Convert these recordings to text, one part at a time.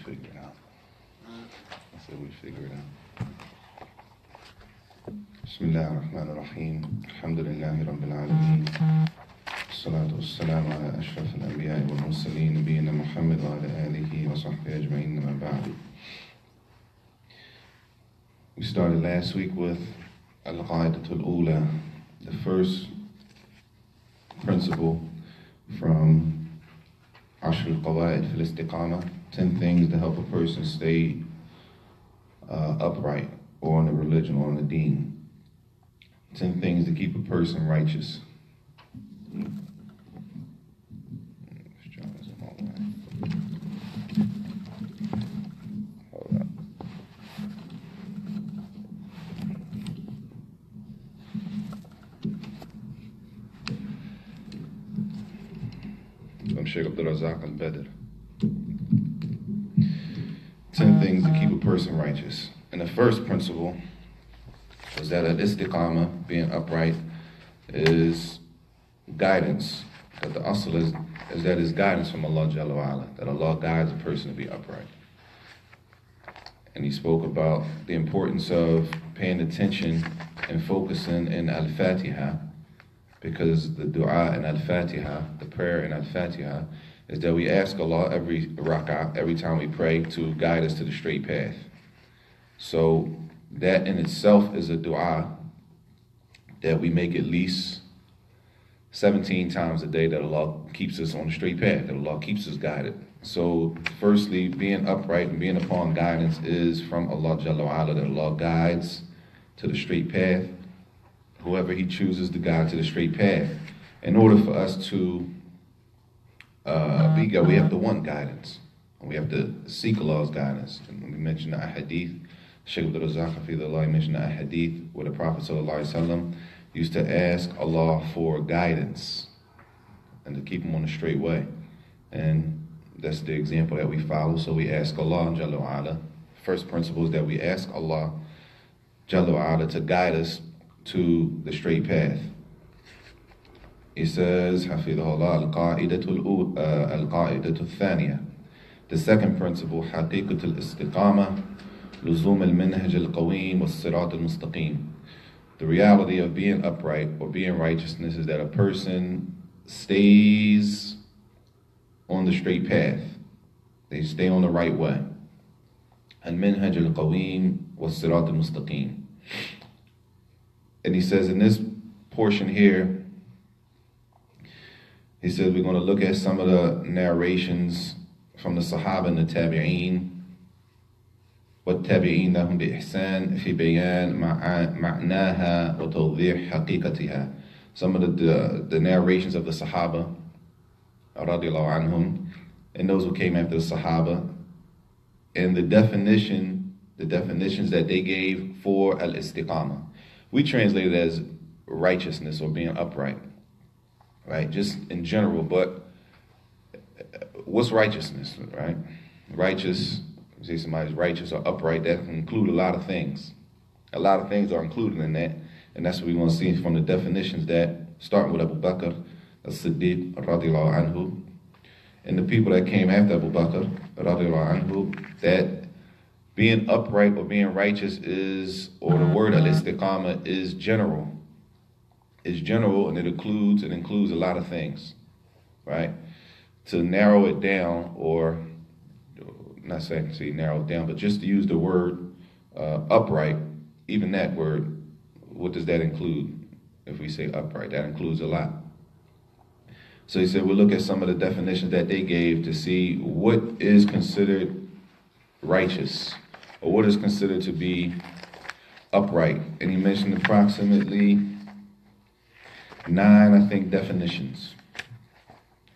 figure it out. I said we figure it out. Bismillah ar-Rahman ar-Rahim. Alhamdulillahi Rabbil Alameen. Salatu wassalamu ala ashraf al-anbiya wal mursaleen nabiyyina Muhammad wa ala alihi wa sahbihi ajma'in ma ba'du. We started last week with Al-Qa'idatul Ula, the first principle from Ashr al-Qawaid fil Istiqaamah, 10 things to help a person stay upright or on the religion or on the deen. 10 things to keep a person righteous. Hold up. I'm Sheikh Abdul Razak al-Badr. 10 things to keep a person righteous. And the first principle was that Al-Istiqaamah, being upright, is guidance. That the asl is that is guidance from Allah Jalla wa Ala, that Allah guides a person to be upright. And he spoke about the importance of paying attention and focusing in Al-Fatiha, because the dua in Al-Fatiha, the prayer in Al-Fatiha, is that we ask Allah every rak'ah, every time we pray, to guide us to the straight path. So that in itself is a dua that we make at least 17 times a day, that Allah keeps us on the straight path, that Allah keeps us guided. So firstly, being upright and being upon guidance is from Allah Jalla wa Ala, that Allah guides to the straight path whoever He chooses to guide to the straight path. In order for us to be guided, we have to want guidance. We have to seek Allah's guidance. And when we mentioned the hadith, Shaykh Abdul Razak Hafidhullah mentioned a hadith where the Prophet ﷺ used to ask Allah for guidance and to keep him on the straight way. And that's the example that we follow. So we ask Allah Jalla wa Ala. First principle is that we ask Allah Jalla wa Ala to guide us to the straight path. He says, Hafidhullah, Al-Qa'idatul Thaniya. The second principle, Haqiqatul Istiqaamah, Luzum al-Minhaj al-Qawim was-Sirat al-Mustaqim. The reality of being upright or being righteousness is that a person stays on the straight path. They stay on the right way. Al-Minhaj al-Qawim was-Sirat al-Mustaqim. And he says in this portion here, he says we're going to look at some of the narrations from the Sahaba and the Tabi'een. وَالتَّابِعِينَ لَهُمْ بِإِحْسَانٍ فِي بَيَانِ مَعْنَاهَا وَتَوْضِيحِ حَقِيقَتِهَا. Some of the narrations of the Sahaba, radiallahu anhum, and those who came after the Sahaba, and the definitions that they gave for Al-Istiqaamah. We translate it as righteousness or being upright, right? Just in general, but what's righteousness, right? Righteous, say somebody's righteous or upright, that can include a lot of things. A lot of things are included in that, and that's what we want to see from the definitions that, starting with Abu Bakr as-Siddiq radiallahu anhu, and the people that came after Abu Bakr radiallahu anhu, that being upright or being righteous is, or the word al-istiqamah is general. It's general, and it includes a lot of things, right? To narrow it down, or not saying to narrow it down, but just to use the word upright, even that word, what does that include? If we say upright, that includes a lot. So he said we'll look at some of the definitions that they gave to see what is considered righteous, or what is considered to be upright. And he mentioned approximately 9, I think, definitions.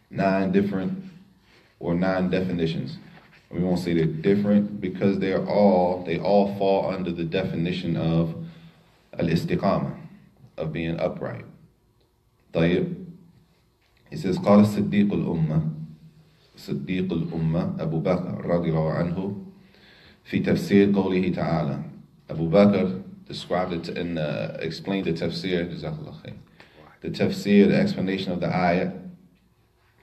9 definitions. We won't say they're different because they all fall under the definition of al-istiqamah, of being upright. طيب. He says, قال الصديق الأمة أبو بكر رضي الله عنه في تفسير قوله تعالى. Abu Bakr described it and explained the tafsir, the tafsir, the explanation of the ayah,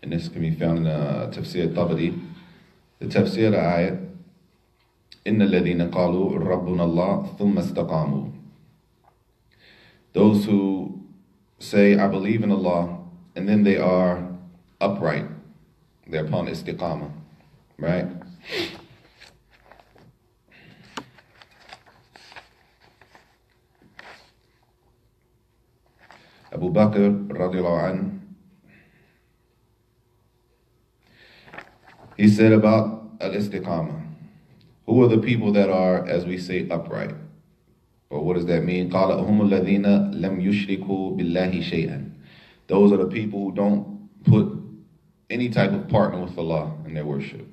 and this can be found in Tafsir Tabari. The tafsir of the ayah, إِنَّ الَّذِينَ قَالُوا رَبُّنَا اللَّهُ ثُمَّ اسْتَقَامُوا. Those who say, I believe in Allah, and then they are upright. They're upon istiqamah, right? Abu Bakr, radiallahu anhu, he said about al-istiqamah, who are the people that are, as we say, upright? Or what does that mean? قَالَ هُمُ الَّذِينَ لَمْ يُشْرِكُوا بِاللَّهِ شَيْئًا. Those are the people who don't put any type of partner with Allah in their worship.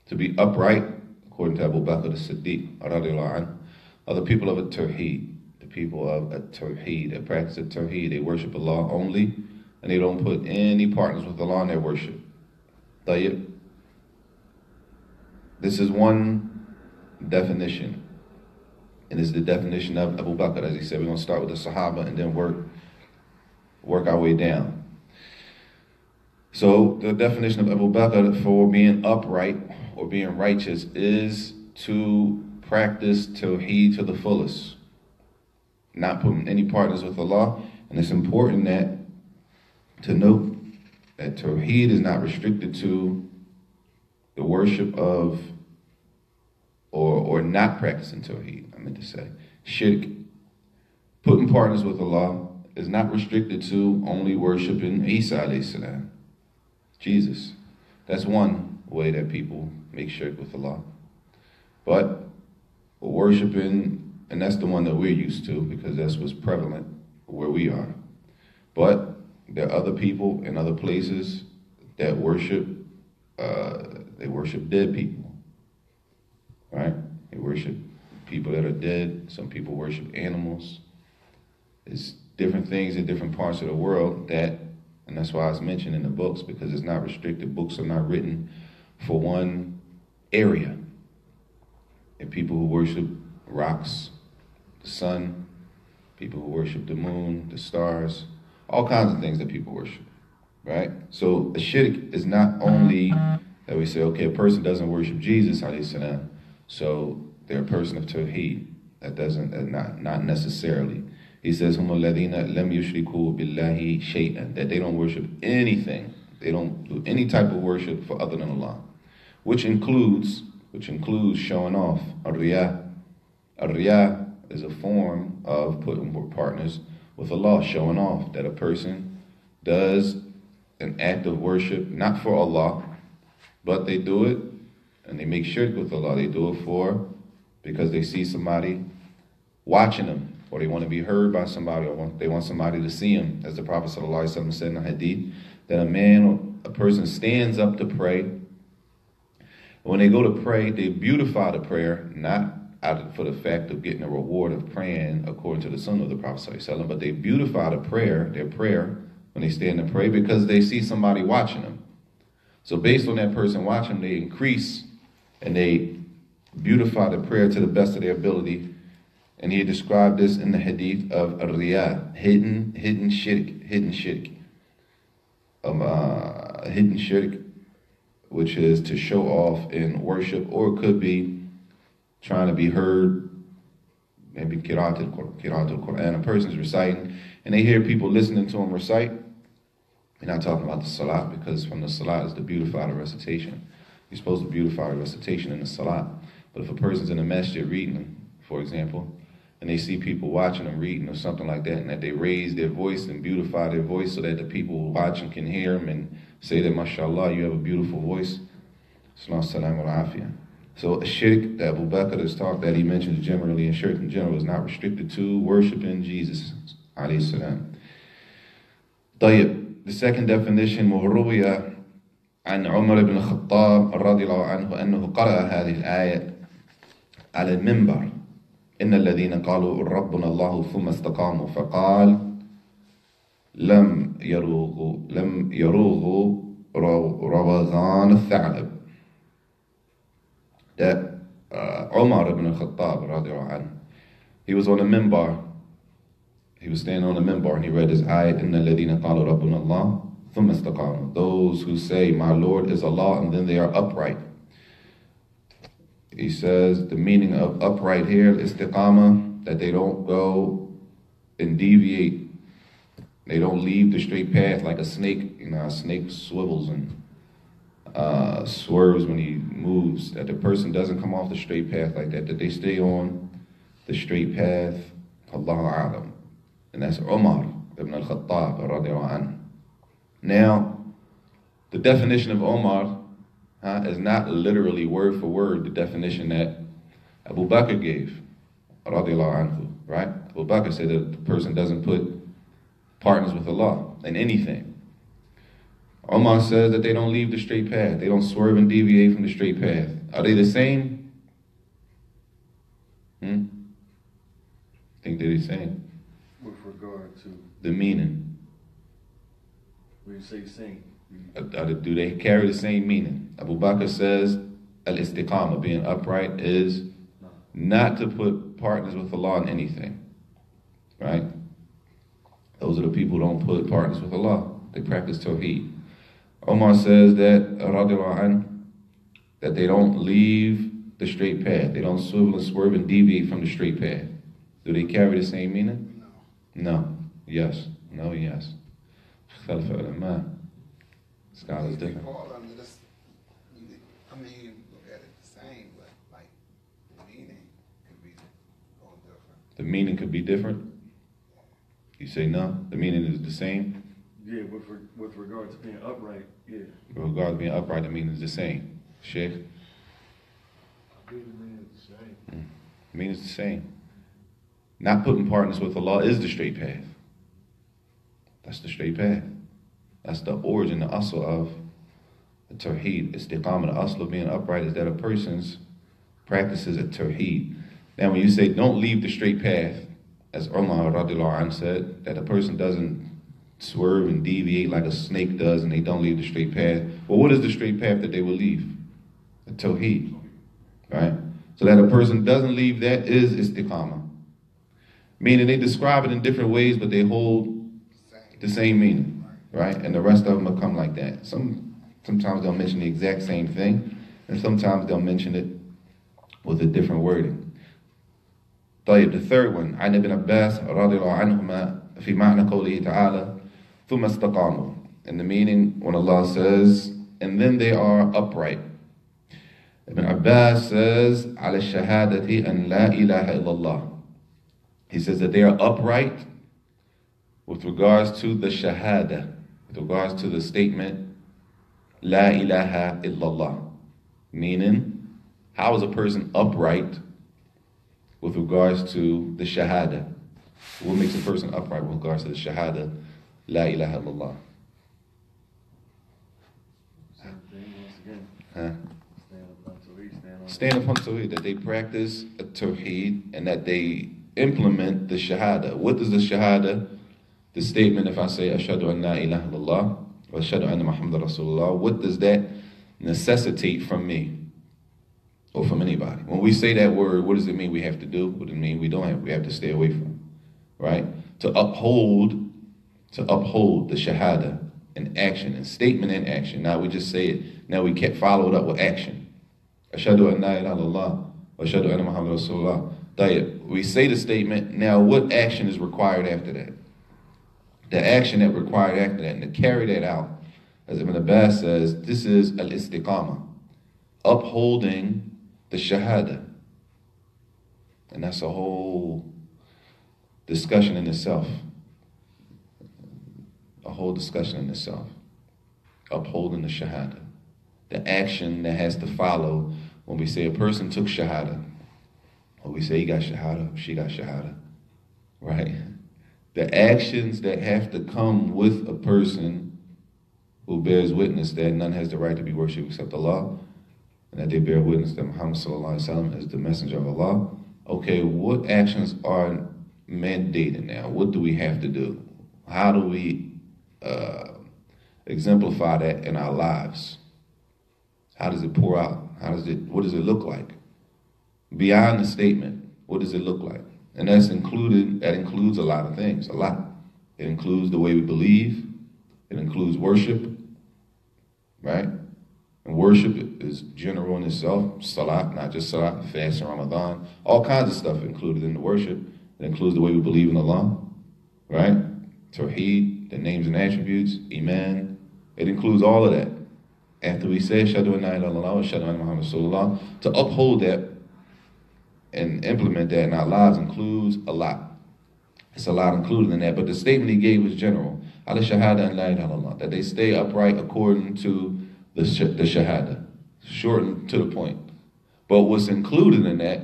To be upright, according to Abu Bakr as-Siddiq, radiallahu anhu, are the people of a-Tawheed. The people of a-Tawheed, that practice a-Tawheed. They worship Allah only, and they don't put any partners with Allah in their worship. Tayyib. This is one definition. And this is the definition of Abu Bakr. As he said, we're going to start with the Sahaba and then work our way down. So the definition of Abu Bakr for being upright or being righteous is to practice Tawheed to the fullest. Not putting any partners with Allah. And it's important to note that Tawheed is not restricted to the worship of or not practicing Tawheed, I meant to say. Shirk, putting partners with Allah, is not restricted to only worshiping Isa alayhi salam, Jesus. That's one way that people make shirk with Allah. But worshiping, and that's the one that we're used to because that's what's prevalent where we are. But there are other people in other places that worship, they worship dead people. Right? They worship people that are dead. Some people worship animals. It's different things in different parts of the world and that's why it's mentioned in the books, because it's not restricted. Books are not written for one area. And people who worship rocks, the sun, people who worship the moon, the stars, all kinds of things that people worship, right? So a shirk is not only that we say, okay, a person doesn't worship Jesus, alayhi salam, so they're a person of Tawheed. Not necessarily. He says, هُمُ الَّذِينَ لَمْ يُشْرِكُوا بِاللَّهِ شَيْئًا, that they don't worship anything. They don't do any type of worship for other than Allah, which includes showing off. Ar-Riyah. Ar-Riyah is a form of putting partners with Allah, showing off that a person does an act of worship, not for Allah, but they do it and they make shirk with Allah. They do it because they see somebody watching them, or they want to be heard by somebody, or they want somebody to see them. As the Prophet ﷺ said in the hadith, that a person stands up to pray. When they go to pray, they beautify the prayer, not for the fact of getting a reward of praying according to the sunnah of the Prophet ﷺ, but they beautify their prayer, when they stand to pray, because they see somebody watching them. So based on that person watching them, they increase and they beautify the prayer to the best of their ability. And he described this in the hadith of Ar-Riyah, hidden shirk, which is to show off in worship, or it could be trying to be heard, maybe Qira'at al-Quran, a person's reciting, and they hear people listening to him recite. We're not talking about the salat, because from the salat is to beautify the recitation. You're supposed to beautify the recitation in the salat. But if a person's in the masjid reading, for example, and they see people watching them reading or something like that, and that they raise their voice and beautify their voice so that the people watching can hear them and say that, mashallah, you have a beautiful voice. So a shirk that Abu Bakr has talked, that he mentions generally, and shirk in general is not restricted to worshiping Jesus, alayhi salam. طيب, the second definition, وروي عن عمر بن الخطاب رضي الله عنه أنه قرأ هذه الآية على المنبر إن الذين قالوا ربنا الله ثم استقاموا فقال لم يروغوا روغان الثعلب. That Umar ibn al-Khattab radiallahu anhu, he was on the minbar. He was standing on the minbar and he read this ayat, إن الذين قالوا ربنا الله ثم استقاموا. Those who say, my Lord is Allah, and then they are upright. he says the meaning of upright here, istiqamah, that they don't go and deviate. They don't leave the straight path like a snake. You know, a snake swivels and swerves when he moves. That the person doesn't come off the straight path like that. That they stay on the straight path. Allahu A'lam. And that's Umar ibn al-Khattab radiallahu anhu. Now, the definition of Umar is not literally word for word the definition that Abu Bakr gave, radiallahu anhu, right? Abu Bakr said that the person doesn't put partners with Allah in anything. Umar says that they don't leave the straight path. They don't swerve and deviate from the straight path. Are they the same? I think they're the same. With regard to the meaning. When you say same, do they carry the same meaning? Abu Bakr says Al-Istiqaamah, being upright, is not to put partners with Allah in anything. Right? Those are the people who don't put partners with Allah. They practice Tawheed. Omar says that, radiallahu anhu, that they don't leave the straight path. They don't swivel and swerve and deviate from the straight path. Do they carry the same meaning? No. Yes. No, yes. Scholars different. I mean, you look at it the same, but like the meaning could be a little different. The meaning could be different? You say no? The meaning is the same? Yeah, with regard to being upright, yeah. With regard to being upright, the meaning is the same. Sheikh? The meaning is the same. The meaning is the same. Not putting partners with Allah is the straight path. That's the straight path. That's the origin, the asl of the Tawheed. Istiqamah, the asl of being upright is that a person's practices a Tawheed. Now when you say don't leave the straight path, as Umar radiallahu anhu said, that a person doesn't swerve and deviate like a snake does and they don't leave the straight path. Well, what is the straight path that they will leave? The Tawheed, right? So that a person doesn't leave that is Istiqamah. Meaning they describe it in different ways, but they hold the same meaning, right? And the rest of them will come like that. Sometimes they'll mention the exact same thing, and sometimes they'll mention it with a different wording. The third one, عن ابن عباس رضي الله عنهما في معنى قوله تعالى ثم استقاموا. And the meaning when Allah says, and then they are upright. Ibn Abbas says, على الشهادة أن لا إله إلا الله. He says that they are upright with regards to the shahada, with regards to the statement, La ilaha illallah. Meaning, how is a person upright with regards to the shahada? What makes a person upright with regards to the shahada, La ilaha illallah? Same thing once again. Huh? Stand upon Tawheed, that they practice a Tawheed and that they implement the shahada. What is the shahada? The statement, if I say ashhadu an la ilaha illallah wa ashhadu anna Muhammadan Rasulullah, what does that necessitate from me or from anybody? When we say that word, what does it mean we have to do? What does it mean we have to stay away from? Right? To uphold the shahada in action, in statement and action. Now we just say it. Now we can't follow it up with action. Ashhadu an la ilaha illallah wa ashhadu anna Muhammadan Rasulullah. We say the statement, now what action is required after that? The action that required after that, and to carry that out, as Ibn Abbas says, this is Al-Istiqaamah, upholding the Shahada. And that's a whole discussion in itself. A whole discussion in itself. Upholding the Shahada. The action that has to follow when we say a person took Shahada. Or we say he got shahada, she got shahada, right? The actions that have to come with a person who bears witness that none has the right to be worshipped except Allah, and that they bear witness that Muhammad sallallahu alaihi wasallam is the messenger of Allah. Okay, what actions are mandated now? What do we have to do? How do we exemplify that in our lives? How does it pour out? What does it look like? Beyond the statement, what does it look like? And that includes a lot of things, a lot. It includes the way we believe. It includes worship, right? And worship is general in itself. Salat, not just salat, fast in Ramadan. All kinds of stuff included in the worship. It includes the way we believe in Allah, right? Tawheed, the names and attributes, Iman. It includes all of that. After we say, Ashhadu an la ilaha illallah wa ashhadu anna Muhammadan Rasulullah, to uphold that and implement that in our lives includes a lot. It's a lot included in that, but the statement he gave was general. Ala shahada an la ilaha illallah, that they stay upright according to the shahada, shortened to the point. But what's included in that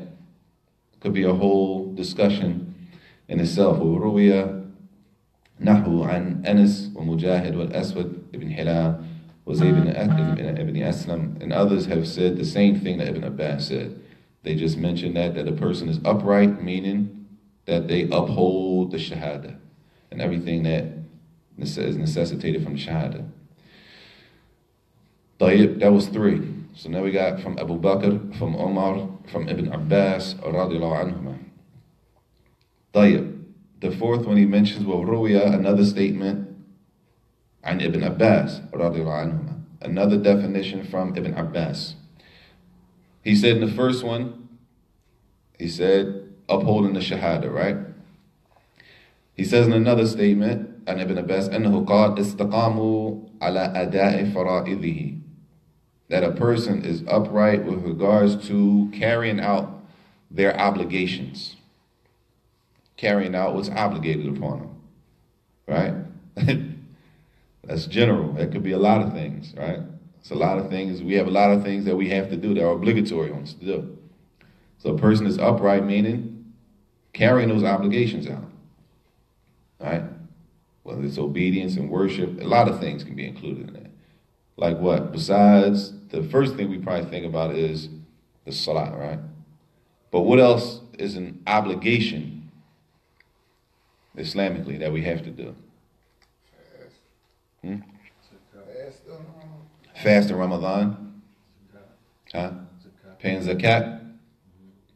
could be a whole discussion in itself. وروي نحو عن أنس ومجاهد والأسود ibn Hilal وزيد ibn Aslam, and others have said the same thing that Ibn Abbas said. They just mentioned that a person is upright, meaning that they uphold the shahada and everything that is necessitated from the shahada. That was 3. So now we got from Abu Bakr, from Umar, from Ibn Abbas, radiallahu anhuma. Tayyib. The 4th one he mentions, وَرُوِيَ, another statement, عن Ibn Abbas, radiallahu anhuma. Another definition from Ibn Abbas. He said in the first one, he said, upholding the shahada, right? He says in another statement, عن Ibn Abbas, أنه قال استقاموا على أداء فرائضه, that a person is upright with regards to carrying out their obligations. Carrying out what's obligated upon them, right? That's general. That could be a lot of things, right? It's a lot of things. We have a lot of things that we have to do that are obligatory on us to do. So a person is upright, meaning carrying those obligations out, right? Whether it's obedience and worship, a lot of things can be included in that. Like what? Besides, the first thing we probably think about is the salah, right? But what else is an obligation Islamically that we have to do? Fast in Ramadan. Huh? Paying zakat.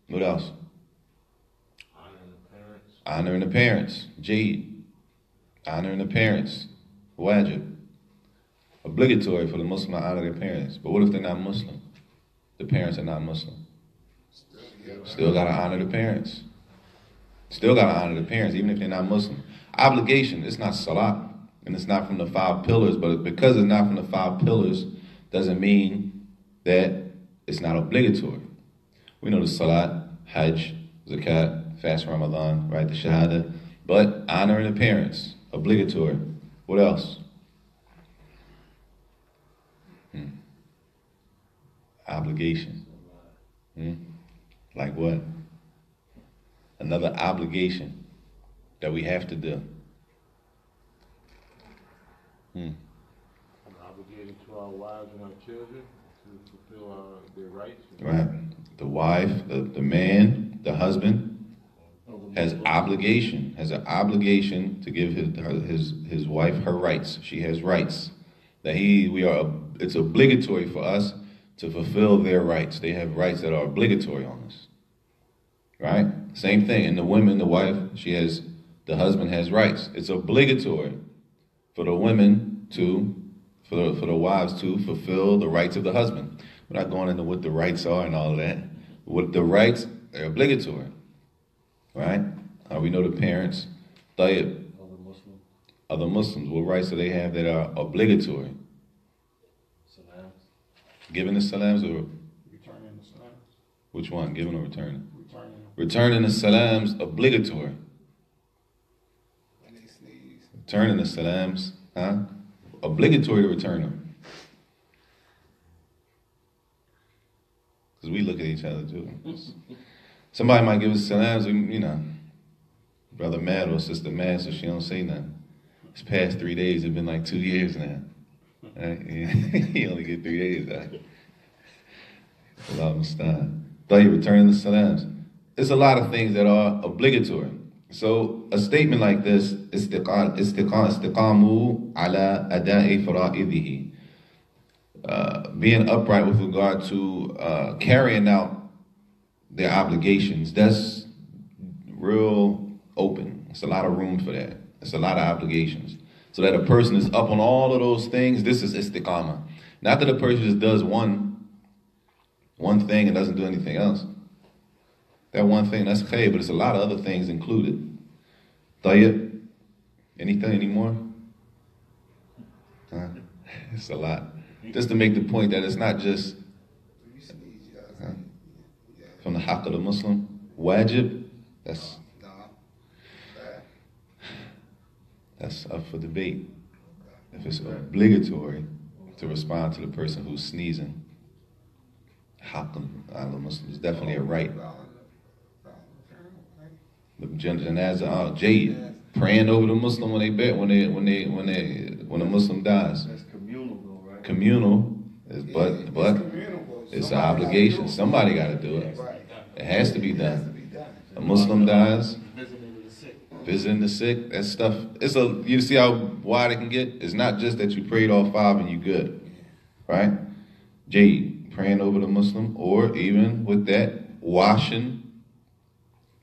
What else? Honoring the parents. Jade. Honoring the parents. Wajib. Obligatory for the Muslim to honor their parents. But what if they're not Muslim? The parents are not Muslim. Still got to honor the parents. Still got to honor the parents, even if they're not Muslim. Obligation, it's not salat, and it's not from the 5 pillars, but because it's not from the 5 pillars, doesn't mean that it's not obligatory. We know the salat, hajj, zakat, fast Ramadan, right, the shahada, but honoring the parents, obligatory. What else? Obligation. Like what? Another obligation that we have to do. I'm obligated to our wives and our children to fulfill their rights. Right. The wife, the man, the husband has obligation, has an obligation to give his wife her rights. She has rights. It's obligatory for us to fulfill their rights. They have rights that are obligatory on us. Right? Same thing. And the women, the wife, the husband has rights. It's obligatory for the women for the wives to fulfill the rights of the husband. We're not going into what the rights are and all of that. What the rights are obligatory. Right? We know the parents, other Muslims, what rights do they have that are obligatory? Salams. Giving the salams or Returning the salams. which one? Giving or returning? Returning Returning the salams obligatory. when they sneeze. Returning the salams, obligatory to return them. Because we look at each other too. Somebody might give us salams, brother mad or sister mad, so she don't say nothing. It's past 3 days. It's been like 2 years now. Right? He only get 3 days out. Allah Mustaan. Thought you returning the salams. There's a lot of things that are obligatory. So a statement like this, istiqamu ala ada'i fara'idihi, being upright with regard to carrying out their obligations, that's real open. It's a lot of room for that. It's a lot of obligations. So that a person is up on all of those things, this is istiqamah. Not that a person just does one thing and doesn't do anything else. That one thing, that's khair, but it's a lot of other things included. Tayyib, anything anymore? Huh? It's a lot. Just to make the point that it's not just from the haqq of the Muslim. Wajib, that's up for debate. If it's obligatory to respond to the person who's sneezing, haqq of the Muslim is definitely a right. The janazah, Jayid, praying over the Muslim when the Muslim dies. That's communal though, right? Communal is but it's an obligation. Somebody got to do it. It has to be done. A Muslim dies, visiting the sick, that stuff. You see how wide it can get? It's not just that you prayed all 5 and you good, right? Jayid, praying over the Muslim, or even with that, washing.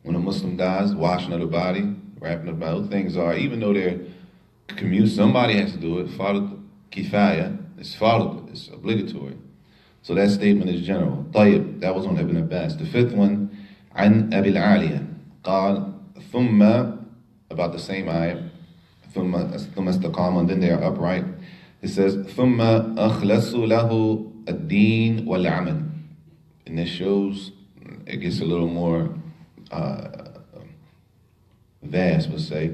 When a Muslim dies, washing of the body, wrapping the body, things are, even though they're commute, somebody has to do it. Farad kifaya, it's obligatory. So that statement is general. Tayyib, that was on Ibn Abbas. The 5th one, عن أبي العالية قال ثم, about the same ayah, ثم استقام, and then they are upright. It says ثم أخلص له الدين والعمل, and this shows, it gets a little more vast, we'll say,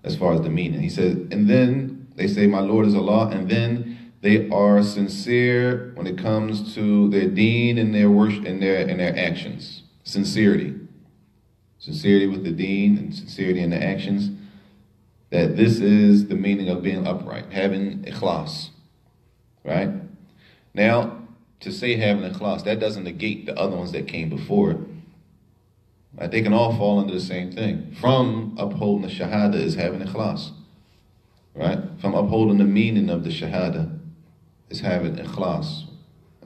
as far as the meaning. He says, and then they say, my Lord is Allah, and then they are sincere when it comes to their deen and their worship and their actions. Sincerity with the deen and sincerity in the actions. That this is the meaning of being upright, having ikhlas, right? Now, to say having ikhlas, that doesn't negate the other ones that came before it. Right? They can all fall under the same thing. From upholding the shahada is having ikhlas, right? From upholding the meaning of the shahada is having ikhlas,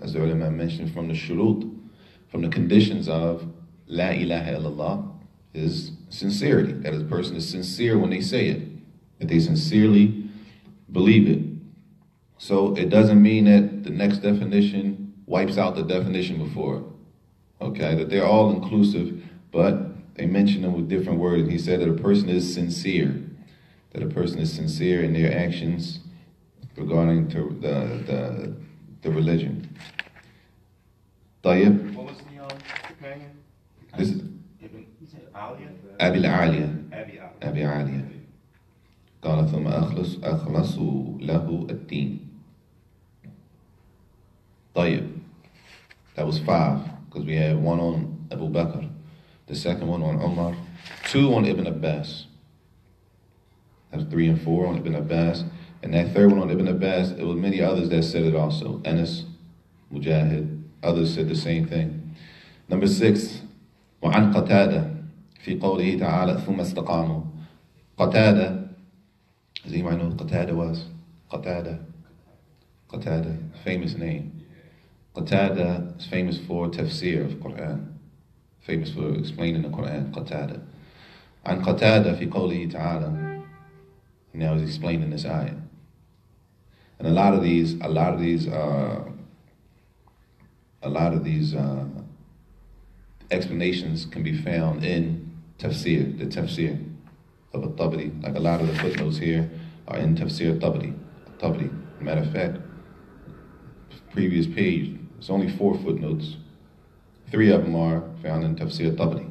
as the ulama mentioned, from the shurut, from the conditions of la ilaha illallah, is sincerity. That a person is sincere when they say it, that they sincerely believe it. So it doesn't mean that the next definition wipes out the definition before it. Okay, that they're all inclusive, but they mention them with different words. He said that a person is sincere, that a person is sincere in their actions regarding to the religion. Tayyib. What was the companion? This is Aliyah? Abi al-Aliya. Abi أبي Aliyah. عالية قال ثم أخلصوا له الدين. طيب, that was 5, because we had one on Abu Bakr, the second one on Umar, 2 on Ibn Abbas. That's 3 and 4 on Ibn Abbas, and that 3rd one on Ibn Abbas, it was many others that said it also. Anas, Mujahid, others said the same thing. Number 6, وعن قتادة في قوله تعالى ثم استقاموا. Qatada, does anybody know who Qatada was? Qatada, famous name. Qatada is famous for tafsir of Quran, famous for explaining the Quran. Qatada. عن قتادة في قوله تعالى. Now he's explaining this ayah. And a lot of these explanations can be found in tafsir, the tafsir of Al-Tabari. Like a lot of the footnotes here are in tafsir Tabari. Matter of fact, previous page, it's only 4 footnotes. 3 of them are found in tafsir Tabari.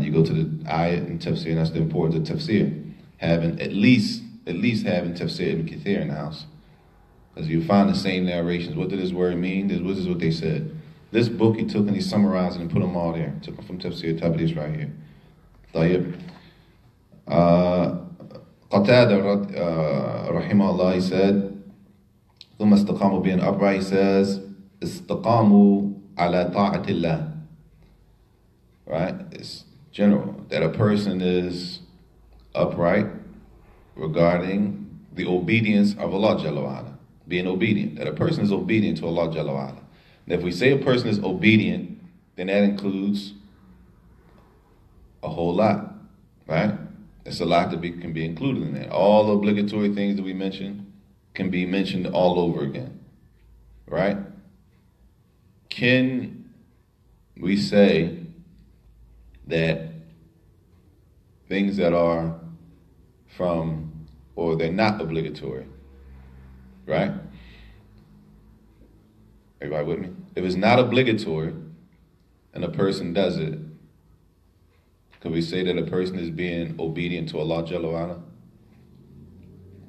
You go to the ayah in tafsir, and that's the importance of tafsir. Having at least having tafsir Ibn Kathir in the house. Because you find the same narrations. What did this word mean? This is what they said. This book he took and he summarized it and put them all there. Took them from tafsir Tabari, it's right here. Tayyib. Qatada, rahimahullah, he said, ثم استقاموا, being upright, he says, استقاموا على طاعة الله. Right? It's general. That a person is upright regarding the obedience of Allah Jalla wa Ala. Being obedient. That a person is obedient to Allah Jalla wa Ala. And if we say a person is obedient, then that includes a whole lot. Right? It's a lot that can be included in that. All the obligatory things that we mentioned can be mentioned all over again, right? Can we say that things that are from, or they're not obligatory, right? Everybody with me? If it's not obligatory and a person does it, could we say that a person is being obedient to Allah Jalla wa Ala?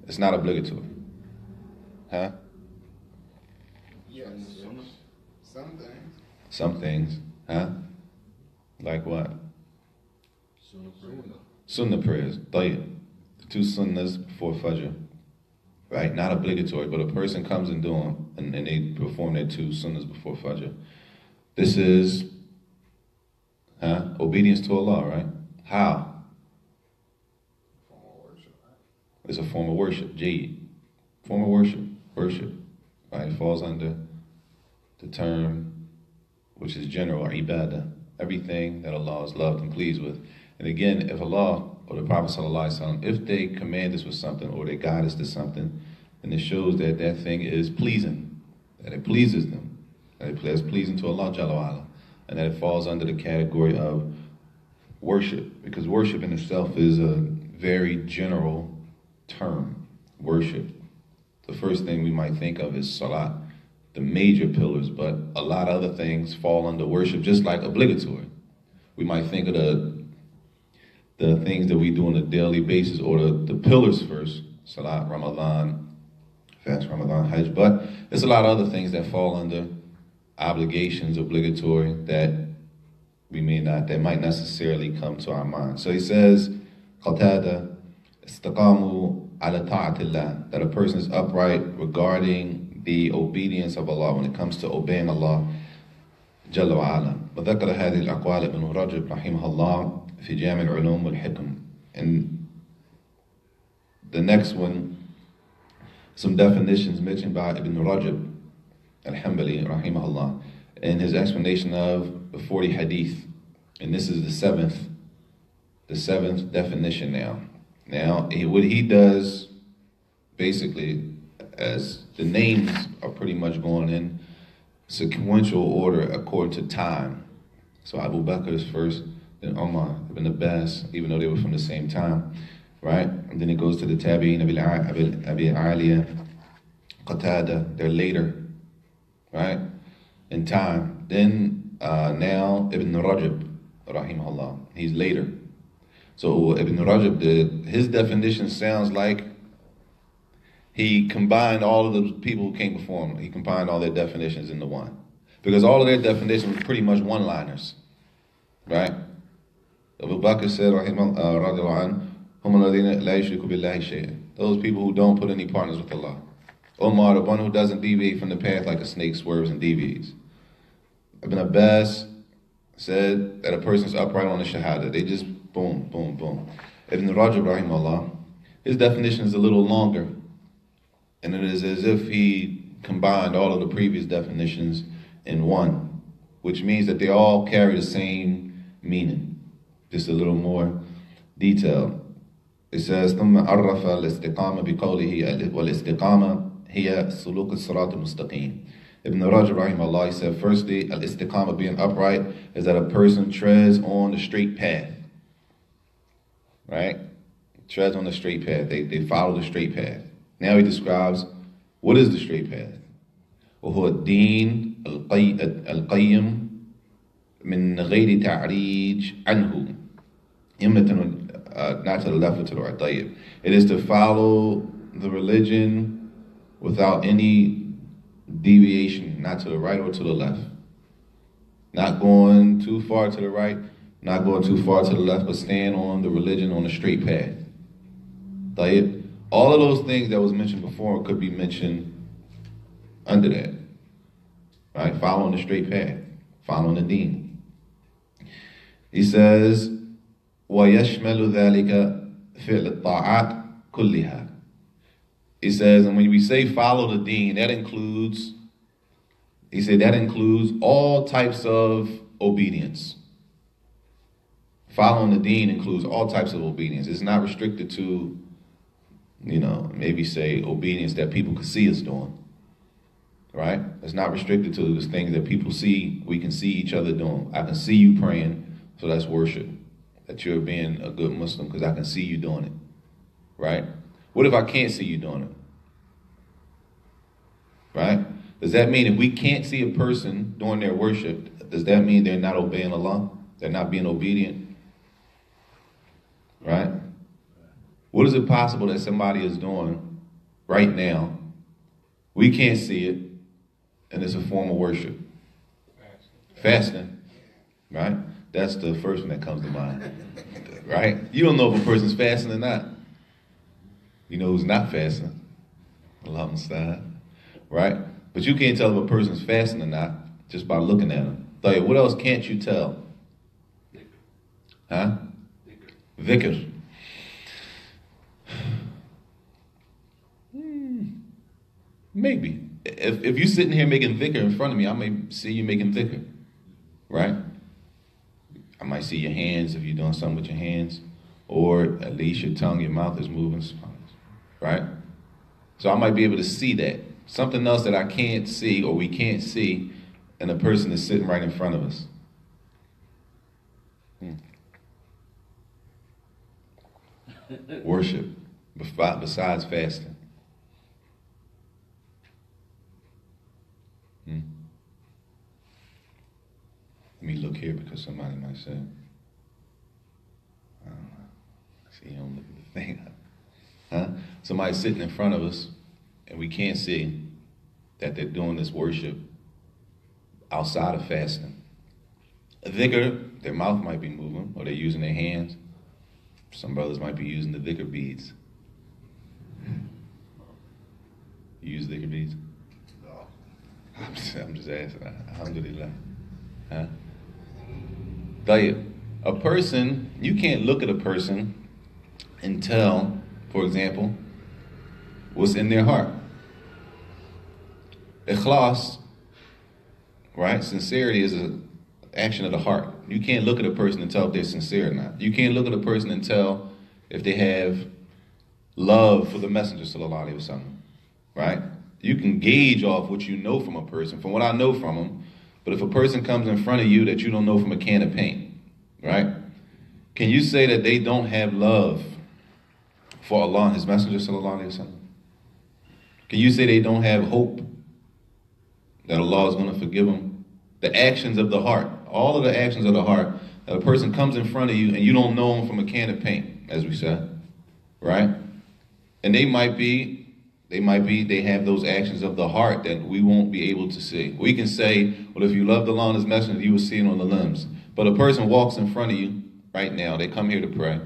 It's not obligatory. Huh? Yes. Some things. Some things. Huh? Like what? Sunnah prayers. Tayyib. 2 sunnahs before Fajr. Right? Not obligatory, but a person comes and do them, and they perform their 2 sunnahs before Fajr. This is obedience to Allah, right? How? Form of worship, right? It's a form of worship. Jade. Form of worship. Worship. Right? It falls under the term, which is general, ibadah. Everything that Allah is loved and pleased with. And again, if Allah or the Prophet ﷺ, if they command us with something or they guide us to something, then it shows that that thing is pleasing, that it pleases them, that it is pleasing to Allah Jalla wa Ala, and that it falls under the category of worship, because worship in itself is a very general term. Worship. The first thing we might think of is salat, the major pillars, but a lot of other things fall under worship, just like obligatory. We might think of the things that we do on a daily basis, or the pillars first, salat, Ramadan, fast Ramadan, Hajj, but there's a lot of other things that fall under obligations, obligatory, that we may not, that might necessarily come to our mind. So he says, Qatada, Istiqamu ala ta'atillah, that a person is upright regarding the obedience of Allah when it comes to obeying Allah Jalla wa Ala. وذكر هذه الأقوال ابن رجب رحمه الله في جامع العلوم والحكم. And the next one, some definitions mentioned by Ibn Rajab al-Hanbali rahimahullah in his explanation of the 40 hadith. And this is the seventh definition now. Now, what he does, basically, as the names are pretty much going in sequential order according to time. So Abu Bakr is first, then Umar, Ibn Abbas, even though they were from the same time, right? And then it goes to the Tabi'in, Abi Aliya, Qatada, they're later, right? In time. Then now Ibn Rajab, rahimahullah, he's later. So Ibn Rajab his definition sounds like he combined all of the people who came before him. He combined all their definitions into one. Because all of their definitions were pretty much one-liners, right? Abu Bakr said, those people who don't put any partners with Allah. Umar, the one who doesn't deviate from the path like a snake swerves and deviates. Ibn Abbas said that a person's upright on the shahada. They just boom, boom, boom. Ibn Rajab, rahimahullah, his definition is a little longer. And it is as if he combined all of the previous definitions in one, which means that they all carry the same meaning, just a little more detail. It says, ثم عرف الاستقامة بقوله والاستقامة هي سلوك الصراط المستقيم. Ibn Rajab rahimahullah, he said, firstly, al-istiqamah, being upright, is that a person treads on the straight path. Right? Treads on the straight path. They follow the straight path. Now he describes what is the straight path. وهو الدين القيم من غير تعريج عنه. Not to the left or to the right. طيب. It is to follow the religion without any deviation, not to the right or to the left. Not going too far to the right, not going too far to the left, but staying on the religion on the straight path. طيب. All of those things that was mentioned before could be mentioned under that. Right? Following the straight path. Following the deen. He says, وَيَشْمَلُ ذَلِكَ فِعْلِ الطَّاعَاتِ كُلِّهَا. He says, and when we say follow the deen, that includes all types of obedience. Following the deen includes all types of obedience. It's not restricted to maybe say obedience that people could see us doing. Right? It's not restricted to the things that people see, we can see each other doing. I can see you praying, so that's worship. That you're being a good Muslim because I can see you doing it. Right? What if I can't see you doing it? Right? Does that mean if we can't see a person doing their worship, does that mean they're not obeying Allah? They're not being obedient? Right? What is it possible that somebody is doing right now? We can't see it, and it's a form of worship. Fasting. Right? That's the first one that comes to mind. Right? You don't know if a person's fasting or not. You know who's not fasting. Allah musta'an. Right? But you can't tell if a person's fasting or not just by looking at them. What else can't you tell? Huh? Dhikr. Maybe. If you're sitting here making dhikr in front of me, I may see you making dhikr. Right? I might see your hands if you're doing something with your hands. Or at least your tongue, your mouth is moving. Right? So I might be able to see that. Something else that I can't see or we can't see, and a person is sitting right in front of us. Worship, besides fasting. Let me look here because somebody might say, I don't know. See, you don't look at the thing. Huh? Somebody's sitting in front of us, and we can't see that they're doing this worship outside of fasting. A dhikr, their mouth might be moving, or they're using their hands. Some brothers might be using the dhikr beads. You use dhikr beads? No. I'm just asking. Alhamdulillah. Huh? Tayyib. A person, you can't look at a person and tell, for example, what's in their heart. Ikhlas, right? Sincerity is an action of the heart. You can't look at a person and tell if they're sincere or not. You can't look at a person and tell if they have love for the Messenger, sallallahu alaihi wasallam, right? You can gauge off what you know from a person, from what I know from them. But if a person comes in front of you that you don't know from a can of paint, right? Can you say that they don't have love for Allah and His Messenger, sallallahu alaihi wasallam? Can you say they don't have hope that Allah is going to forgive them? The actions of the heart, all of the actions of the heart, that a person comes in front of you and you don't know them from a can of paint, as we said, right? And they have those actions of the heart that we won't be able to see. We can say, well, if you loved Allah and His Messenger, you will see it on the limbs. But a person walks in front of you right now, they come here to pray,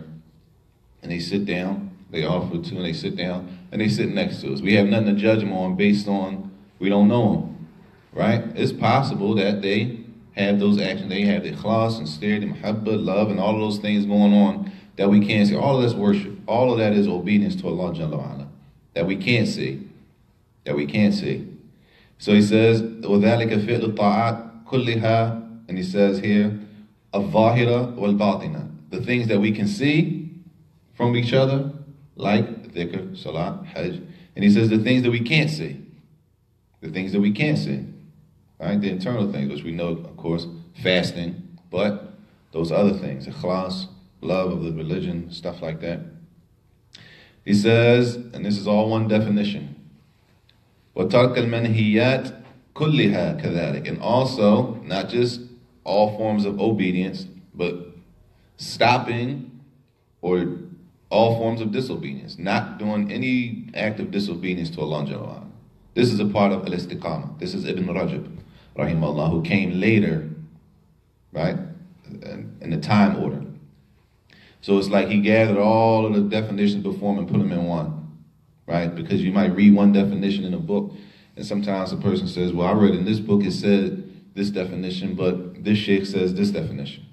and they sit down, they offer to, and they sit down, and they sit next to us. We have nothing to judge them on based on, we don't know them, right? It's possible that they have those actions, they have the ikhlas, sincerity, muhabbat, love, and all of those things going on that we can't see. All of that's worship. All of that is obedience to Allah Jalla wa Ala, that we can't see. That we can't see. So he says, وَذَلِكَ فِعْلُ الطَّاعَاتِ كُلِّهَا, and he says here, الظَّاهِرَةِ وَالْبَاطِنَةِ, the things that we can see from each other, like dhikr, salat, hajj. And he says the things that we can't see. The things that we can't see. Right? The internal things, which we know, of course, fasting, but those other things, ikhlas, love of the religion, stuff like that. He says, and this is all one definition, وَتَرْكَ الْمَنْهِيَّاتِ كُلِّهَا كَذَلِكَ, and also, not just all forms of obedience, but stopping or all forms of disobedience, not doing any act of disobedience to Allah Jalla wa Ala. This is a part of Al-Istiqaamah. This is Ibn Rajab, rahimahullah, who came later, right, in the time order. So it's like he gathered all of the definitions before him and put them in one, right? Because you might read one definition in a book, and sometimes a person says, well, I read in this book it said this definition, but this sheikh says this definition.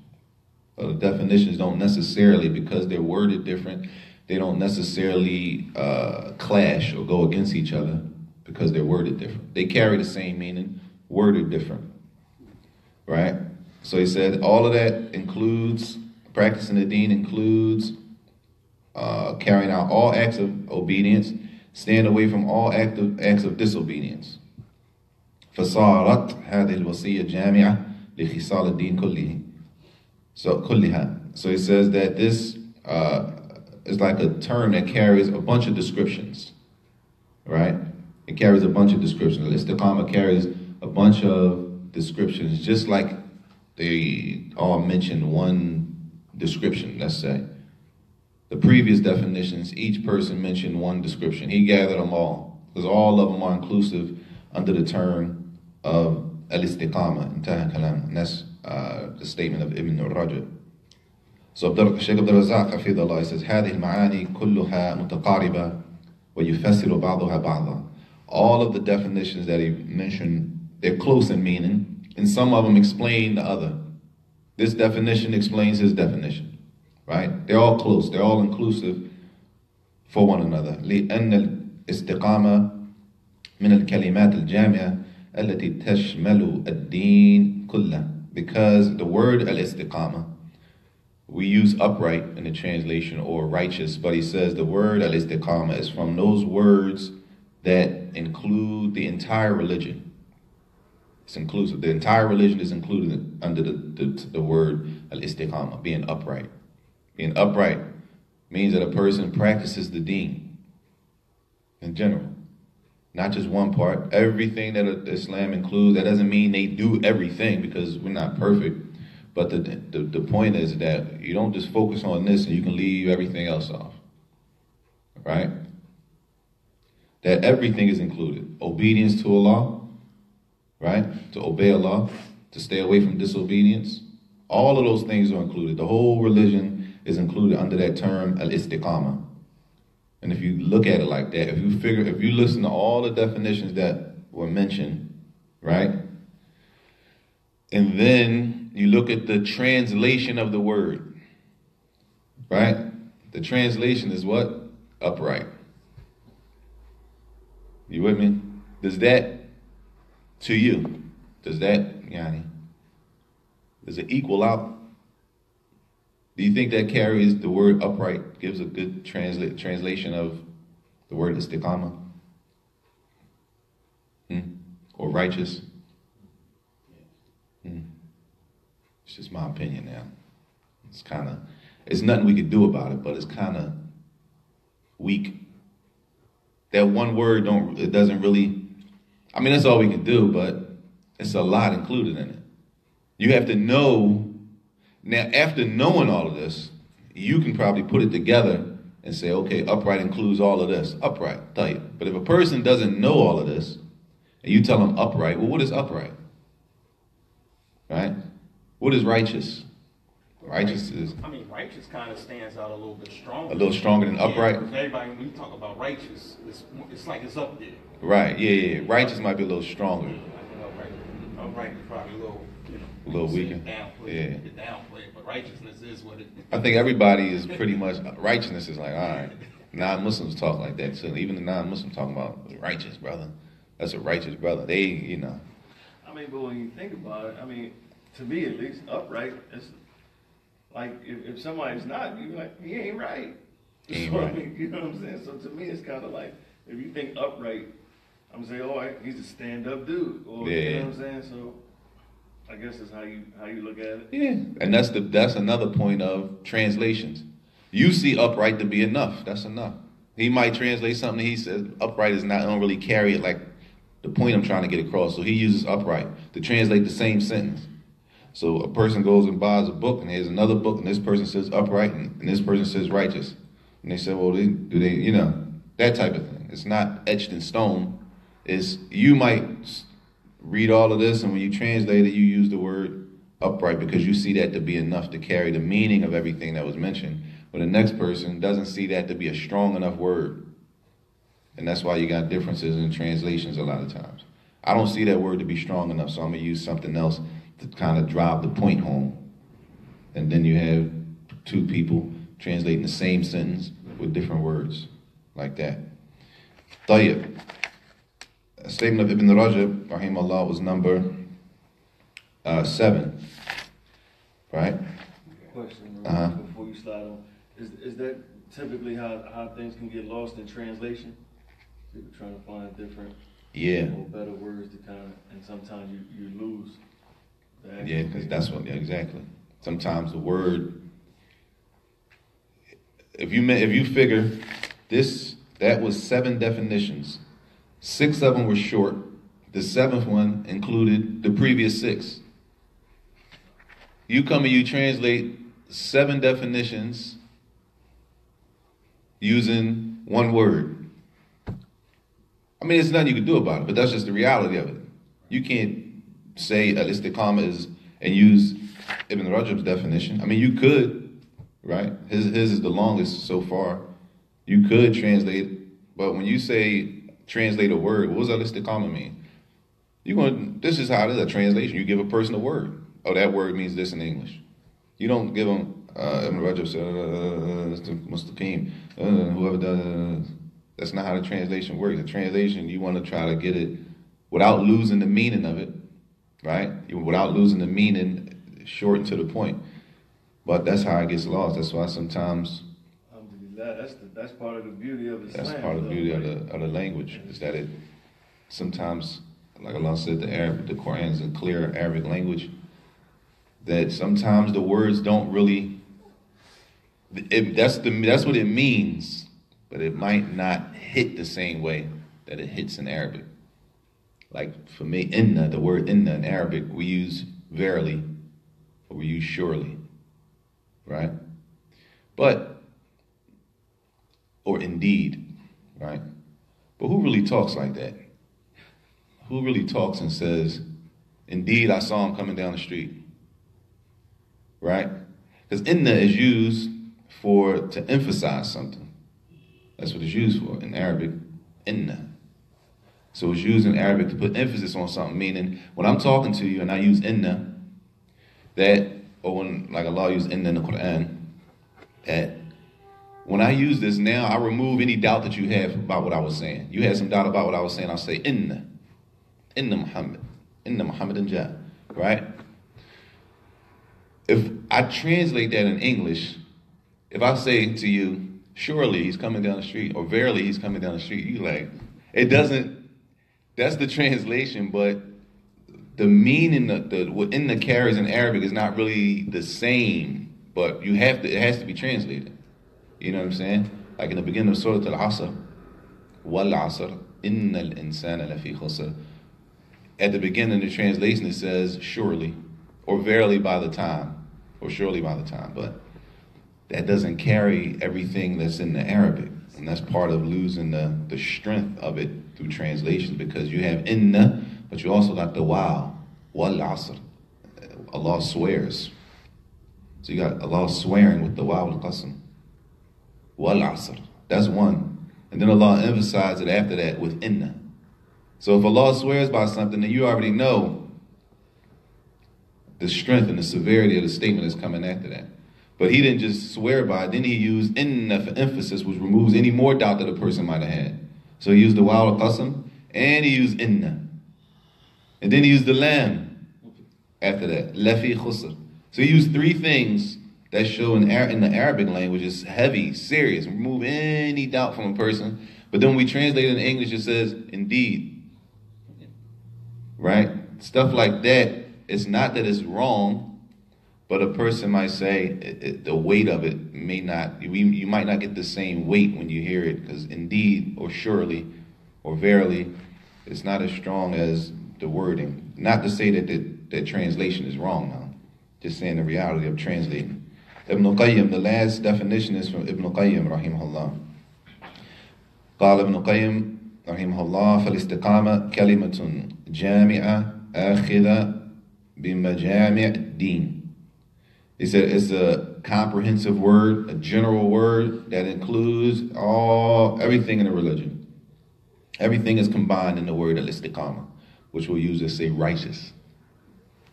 The definitions don't necessarily, because they're worded different, they don't necessarily clash or go against each other because they're worded different. They carry the same meaning, worded different, right? So he said all of that includes, practicing the deen includes carrying out all acts of obedience, staying away from all acts of disobedience. فصارت هذه الوصية جامعة لخصال الدين كله. So he says that this is like a term that carries a bunch of descriptions, right? It carries a bunch of descriptions. Al-Istiqaamah carries a bunch of descriptions, just like they all mention one description, let's say. The previous definitions, each person mentioned one description. He gathered them all, because all of them are inclusive under the term of Al-Istiqaamah, and that's the statement of Ibn al-Rajab. So Shaykh Abdul Razak, Hafidhullah, says, هذه المعاني كلها متقاربة ويفسر بعضها بعضا. All of the definitions that he mentioned, they're close in meaning, and some of them explain the other. This definition explains his definition, right? They're all close, they're all inclusive for one another. لأن الاستقامة من الكلمات الجامعة التي تشمل الدين كله. Because the word al-istiqamah, we use upright in the translation or righteous, but he says the word al-istiqamah is from those words that include the entire religion. It's inclusive. The entire religion is included under the word al-istiqamah, being upright. Being upright means that a person practices the deen in general. Not just one part. Everything that Islam includes, that doesn't mean they do everything, because we're not perfect. But the point is that you don't just focus on this and you can leave everything else off. Right? That everything is included. Obedience to Allah, right? To obey Allah, to stay away from disobedience. All of those things are included. The whole religion is included under that term, al-istiqamah. And if you look at it like that, if you listen to all the definitions that were mentioned, right? And then you look at the translation of the word, right? The translation is what? Upright. You with me? Does that, to you, does it equal out? Do you think that carries the word upright, gives a good translation of the word istiqamah? Or righteous? It's just my opinion now. It's nothing we could do about it, but it's kind of weak. That one word doesn't really, I mean, that's all we can do, but it's a lot included in it. You have to know. Now, after knowing all of this, you can probably put it together and say, okay, upright includes all of this. Upright, tell you. But if a person doesn't know all of this, and you tell them upright, well, what is upright? Right? What is righteous? Righteous is... righteous kind of stands out a little bit stronger. A little stronger than upright? Yeah, everybody, when we talk about righteous, it's like it's up there. Right, yeah. Righteous might be a little stronger. Upright is probably a little... A little weaker. Downplay, but righteousness is what it is. I think everybody is pretty much, righteousness is like, all right. Non-Muslims talk like that too. Even the non-Muslims talking about righteous brother. That's a righteous brother. They, but when you think about it, to me at least, upright, it's like if somebody's not, you're like, he ain't right. He ain't right. You know what I'm saying? So to me, it's kind of like, if you think upright, I'm saying, all right, he's a stand-up dude. Or, yeah. You know what I'm saying? So I guess that's how you look at it. Yeah, and that's another point of translations. You see upright to be enough. That's enough. He might translate something. He says upright is not. Don't really carry it like the point I'm trying to get across. So he uses upright to translate the same sentence. So a person goes and buys a book, and there's another book, and this person says upright, and this person says righteous, and they say, well, do they that type of thing. It's not etched in stone. It's you might read all of this, and when you translate it, you use the word upright because you see that to be enough to carry the meaning of everything that was mentioned. But the next person doesn't see that to be a strong enough word. And that's why you got differences in translations a lot of times. I don't see that word to be strong enough, so I'm going to use something else to kind of drive the point home. And then you have two people translating the same sentence with different words, like that. Tayyib. A statement of Ibn Rajab, rahimahullah, was number 7. Right? Question Uh-huh. before you slide on. Is that typically how things can get lost in translation. People trying to find different or better words to kind of, and sometimes you lose. Yeah, because that's what, exactly. Sometimes the word, if you figure that was 7 definitions. 6 of them were short. The 7th one included the previous 6. You come and you translate 7 definitions using 1 word. I mean, there's nothing you can do about it, but that's just the reality of it. You can't say Al-Istiqaamah is and use Ibn Rajab's definition. I mean, you could, right? His is the longest so far. You could translate, but when you say translate a word, what does Al-Istiqaamah mean? This is how it is, a translation. You give a person a word. Oh, that word means this in English. You don't give them, Ibn Rajab said, Mustaqim, whoever does. That's not how the translation works. The translation, you want to try to get it without losing the meaning of it, right? Without losing the meaning, short and to the point. But that's how it gets lost. That's why sometimes. That's part of the beauty of Islam. That's part of the beauty of the language, is that it sometimes, like Allah said, the Quran is a clear Arabic language, that sometimes the words don't really, that's what it means, but it might not hit the same way that it hits in Arabic. Like for me, the word inna in Arabic, we use verily, or we use surely, right? Or indeed, right? But who really talks like that? Who really talks and says, indeed, I saw him coming down the street, right? Because inna is used to emphasize something. That's what it's used for in Arabic, inna. So it's used in Arabic to put emphasis on something, meaning when I'm talking to you and I use inna, or when like Allah used inna in the Quran, that when I use this now, I remove any doubt that you have about what I was saying. You had some doubt about what I was saying, I'll say inna Muhammad, inna Muhammadan ja, right? If I translate that in English, if I say to you, surely he's coming down the street, or verily he's coming down the street, you like, it doesn't, that's the translation, but the meaning, what inna carries in Arabic is not really the same, but it has to be translated. You know what I'm saying? Like in the beginning of Surah Al-Asr, wal asr, innal insana lafi khusr. At the beginning of the translation it says surely, or verily by the time, or surely by the time, but that doesn't carry everything that's in the Arabic. And that's part of losing the strength of it through translation, because you have inna, but you also got the wow, wal asr. Allah swears. So you got Allah swearing with the wow al-qasam. Wal asr. That's one. And then Allah emphasized it after that with inna. So if Allah swears by something, then you already know the strength and the severity of the statement that's coming after that. But he didn't just swear by it. Then he used inna for emphasis, which removes any more doubt that a person might have had. So he used the waw al-qasam, and he used inna. And then he used the lam after that. Lafi khusr. So he used 3 things that show in the Arabic language is heavy, serious, remove any doubt from a person. But then when we translate it in English, it says, indeed. Right? Stuff like that, it's not that it's wrong, but a person might say the weight of it may not, you might not get the same weight when you hear it, because indeed, or surely, or verily, it's not as strong as the wording. Not to say that translation is wrong now, just saying the reality of translating. Ibn Qayyim, the last definition is from Ibn Qayyim, rahimahullah. قال ابن قيم رحمه الله فالاستقامة كلمة جامعة آخذة بمجامع الدين. He said it's a comprehensive word, a general word that includes everything in the religion. Everything is combined in the word al-istiqamah, which we'll use to say righteous.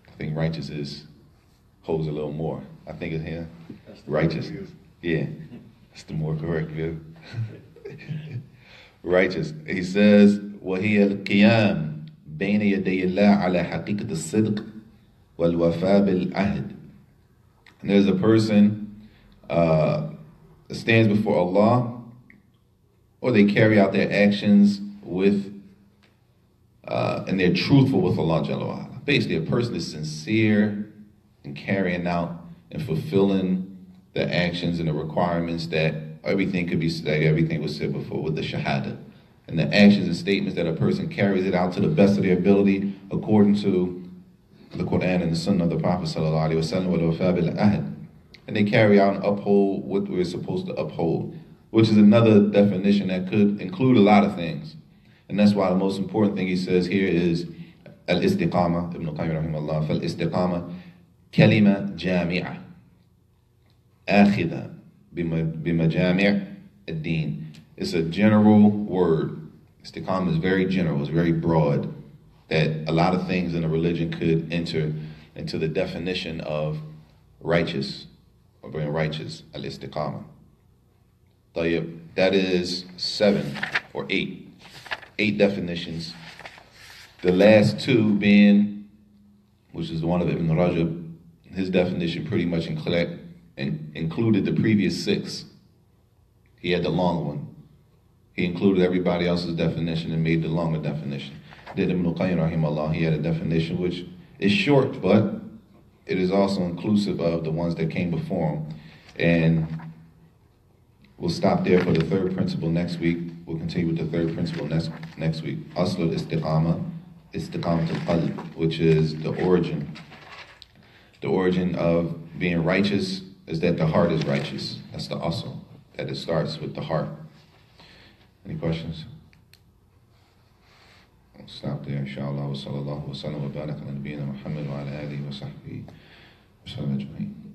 I think righteous holds a little more. I think it's here. Righteous. Yeah. That's the more correct view. Righteous. He says, وَهِيَ الْقِيَامِ بَيْنَ يَدَيِ اللَّهِ عَلَى حَقِيقَةِ الصِّدْقِ وَالْوَفَاءِ بِالْعَهْدِ. And there's a person stands before Allah, or they carry out their actions with, and they're truthful with Allah Jalla wa Ala. Basically, a person is sincere in carrying out and fulfilling the actions and the requirements that everything could be said, everything was said before with the shahada. And the actions and statements that a person carries it out to the best of their ability according to the Quran and the Sunnah of the Prophet sallallahu alaihi wasallam. And they carry out and uphold what we're supposed to uphold, which is another definition that could include a lot of things. And that's why the most important thing he says here is Al-Istiqaamah, Ibn Qayyim rahimahullah, Fal-Istiqaamah, kalima jami'ah, akhida bimajami' ad-din. It's a general word. Istiqaamah is very general, it's very broad, that a lot of things in a religion could enter into the definition of righteous, or being righteous, al-istiqamah. That is 7 or 8. 8 definitions. The last 2 being, which is the one of Ibn Rajab, his definition pretty much included the previous 6. He had the long one. He included everybody else's definition and made the longer definition. Then Ibn Qayyim rahimahullah, he had a definition which is short, but it is also inclusive of the ones that came before him. And we'll stop there for the 3rd principle next week. We'll continue with the 3rd principle next week. Asl al-istiqamah, istiqamat al-qalb, which is the origin. The origin of being righteous is that the heart is righteous. That's the asl, that it starts with the heart. Any questions? We'll stop there, inshallah. Wa sallallahu wa sallam wa barak ala nabiyyina Muhammad wa ala alihi wa sahbihi wa sallam ajma'in.